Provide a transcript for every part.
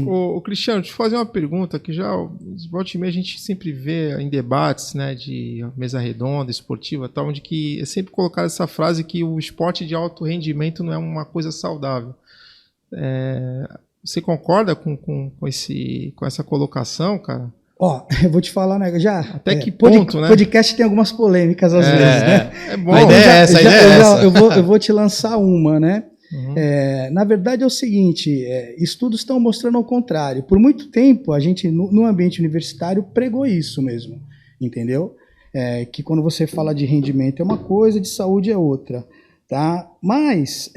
Ô, Cristiano, deixa eu fazer uma pergunta que já, volta e meia, a gente sempre vê em debates, né, de mesa redonda, esportiva, tal, onde que é sempre colocada essa frase que o esporte de alto rendimento não é uma coisa saudável. Você concorda com essa colocação, cara? Ó, eu vou te falar, né? Já. Até que ponto, né? Podcast tem algumas polêmicas às vezes, né? É bom. A ideia é essa. Eu vou te lançar uma, né? Uhum. Na verdade é o seguinte, estudos estão mostrando ao contrário. Por muito tempo a gente no ambiente universitário pregou isso mesmo, entendeu? Que quando você fala de rendimento é uma coisa, de saúde é outra, tá? Mas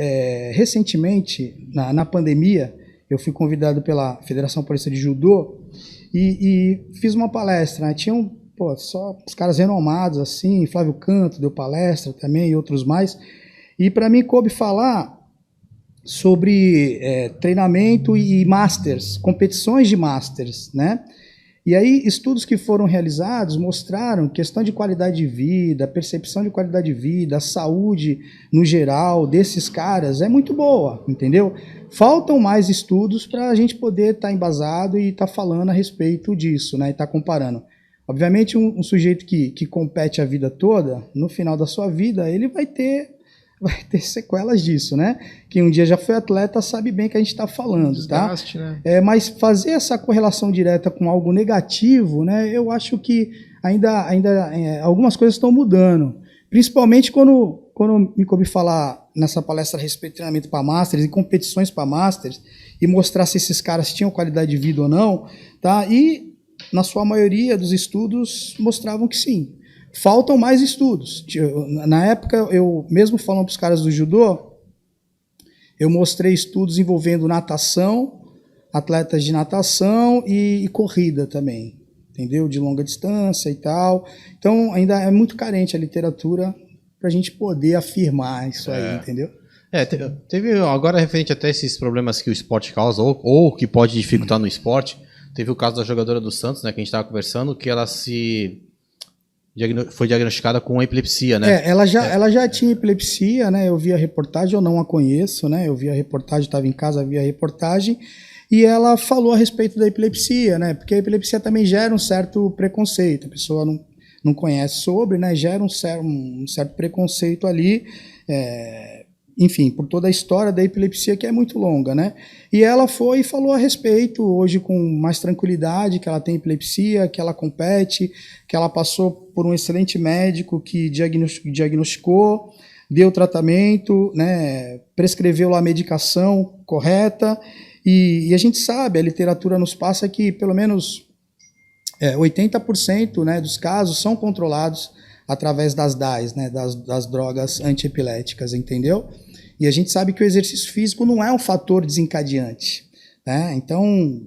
recentemente na pandemia eu fui convidado pela Federação Paulista de Judô e fiz uma palestra, né? Tinham só os caras renomados assim, Flávio Canto deu palestra também e outros mais, e para mim coube falar sobre treinamento e masters, competições de masters, né? E aí estudos que foram realizados mostraram questão de qualidade de vida, percepção de qualidade de vida, a saúde no geral desses caras é muito boa, entendeu? Faltam mais estudos para a gente poder estar embasado e estar falando a respeito disso, né? E estar comparando. Obviamente um sujeito que compete a vida toda, no final da sua vida, ele vai ter sequelas disso, né? Quem um dia já foi atleta sabe bem que a gente está falando, desgaste, tá? Né? Mas fazer essa correlação direta com algo negativo, né? Eu acho que ainda algumas coisas estão mudando. Principalmente quando me coube falar nessa palestra a respeito de treinamento para Masters e competições para Masters e mostrar se esses caras tinham qualidade de vida ou não, tá? E na sua maioria dos estudos mostravam que sim. Faltam mais estudos. Na época, eu mesmo falando para os caras do judô, eu mostrei estudos envolvendo natação, atletas de natação e corrida também, entendeu? De longa distância e tal. Então, ainda é muito carente a literatura para a gente poder afirmar isso aí, entendeu? Teve agora referente até esses problemas que o esporte causa ou que pode dificultar no esporte. Teve o caso da jogadora do Santos, né, que a gente estava conversando, que ela foi diagnosticada com epilepsia, né? Ela já tinha epilepsia, né? Eu vi a reportagem, eu não a conheço, né? Eu vi a reportagem, estava em casa, vi a reportagem, e ela falou a respeito da epilepsia, né? Porque a epilepsia também gera um certo preconceito, a pessoa não conhece sobre, né? Gera um certo preconceito ali, enfim, por toda a história da epilepsia, que é muito longa, né? E ela foi e falou a respeito, hoje com mais tranquilidade, que ela tem epilepsia, que ela compete, que ela passou por um excelente médico que diagnosticou, deu tratamento, né? Prescreveu a medicação correta, e a gente sabe, a literatura nos passa que pelo menos 80%, né, dos casos são controlados através das DAIs, né, das drogas antiepiléticas, entendeu? E a gente sabe que o exercício físico não é um fator desencadeante, né? Então,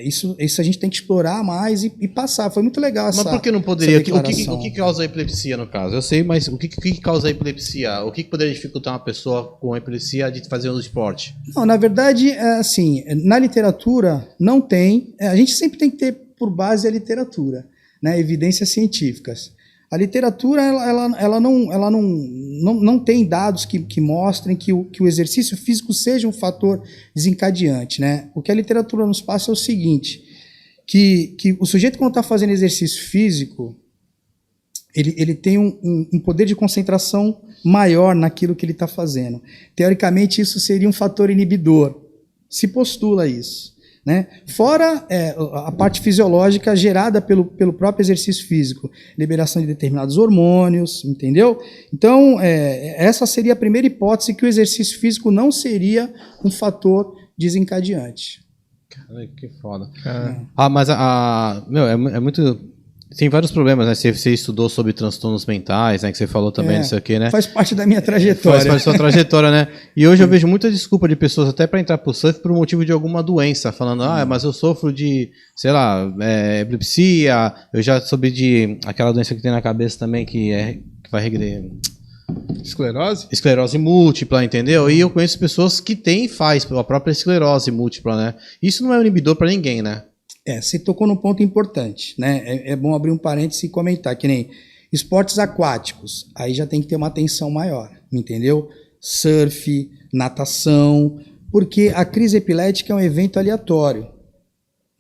isso a gente tem que explorar mais e passar. Foi muito legal essa Mas por que não poderia? O que causa a epilepsia, no caso? Eu sei, mas o que causa a epilepsia? O que poderia dificultar uma pessoa com epilepsia de fazer um esporte? Não, na verdade, assim, na literatura não tem. A gente sempre tem que ter por base a literatura, né? Evidências científicas. A literatura ela não tem dados que mostrem que o exercício físico seja um fator desencadeante, né? O que a literatura nos passa é o seguinte, que o sujeito, quando está fazendo exercício físico, ele tem um poder de concentração maior naquilo que ele está fazendo. Teoricamente, isso seria um fator inibidor. Se postula isso, né? Fora a parte fisiológica gerada pelo próprio exercício físico, liberação de determinados hormônios, entendeu? Então, essa seria a primeira hipótese, que o exercício físico não seria um fator desencadeante. Cara, que foda. Mas é muito... Tem vários problemas, né? Você estudou sobre transtornos mentais, né? Que você falou também disso aqui, né? Faz parte da minha trajetória. Faz parte da sua trajetória, né? E hoje eu vejo muita desculpa de pessoas até para entrar pro surf por motivo de alguma doença, falando, mas eu sofro de, sei lá, epilepsia, eu já soube de aquela doença que tem na cabeça também, que vai regredir. Esclerose? Esclerose múltipla, entendeu? E eu conheço pessoas que faz a própria esclerose múltipla, né? Isso não é um inibidor para ninguém, né? Você tocou num ponto importante, né? É bom abrir um parênteses e comentar, que nem esportes aquáticos, aí já tem que ter uma atenção maior, entendeu? Surf, natação, porque a crise epilética é um evento aleatório,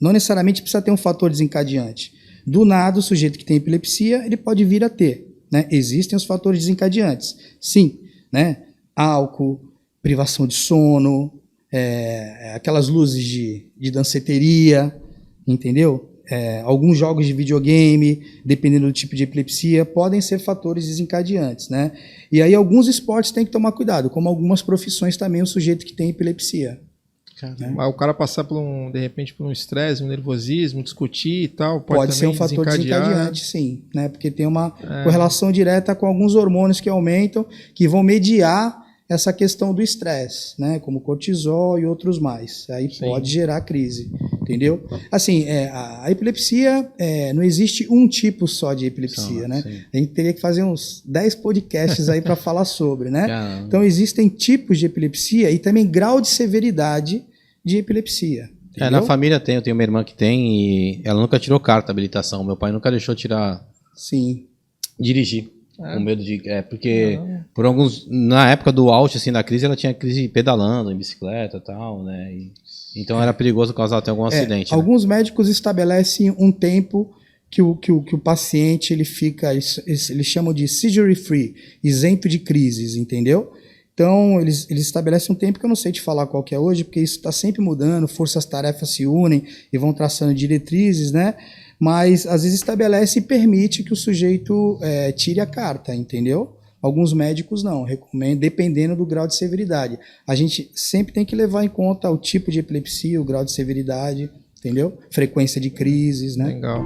Não necessariamente precisa ter um fator desencadeante. Do nada, o sujeito que tem epilepsia, ele pode vir a ter, né? Existem os fatores desencadeantes, sim, né? Álcool, privação de sono, aquelas luzes de danceteria, entendeu? Alguns jogos de videogame, dependendo do tipo de epilepsia, podem ser fatores desencadeantes, né? E aí alguns esportes tem que tomar cuidado, como algumas profissões também, o sujeito que tem epilepsia. Né? Mas o cara passar de repente por um estresse, um nervosismo, discutir e tal, pode ser um fator desencadeante, sim, né? Porque tem uma correlação direta com alguns hormônios que aumentam, que vão mediar essa questão do estresse, né? Como cortisol e outros mais. Aí pode gerar crise, entendeu? Assim, a epilepsia, não existe um tipo só de epilepsia, né? Sim. A gente teria que fazer uns 10 podcasts aí para falar sobre, né? Então existem tipos de epilepsia e também grau de severidade de epilepsia. Na família eu tenho uma irmã que tem e ela nunca tirou carta de habilitação. Meu pai nunca deixou dirigir. Com medo de. Porque por na época do auge assim, da crise, ela tinha crise pedalando em bicicleta e tal, né? Então era perigoso causar até algum acidente. Alguns médicos estabelecem um tempo que o paciente ele fica, eles chamam de seizure free, isento de crises, entendeu? Então, eles estabelecem um tempo que eu não sei te falar qual que é hoje, porque isso está sempre mudando, forças-tarefas se unem e vão traçando diretrizes, né? Mas, às vezes, estabelece e permite que o sujeito tire a carta, entendeu? Alguns médicos não, recomendam, dependendo do grau de severidade. A gente sempre tem que levar em conta o tipo de epilepsia, o grau de severidade, entendeu? Frequência de crises, né? Legal.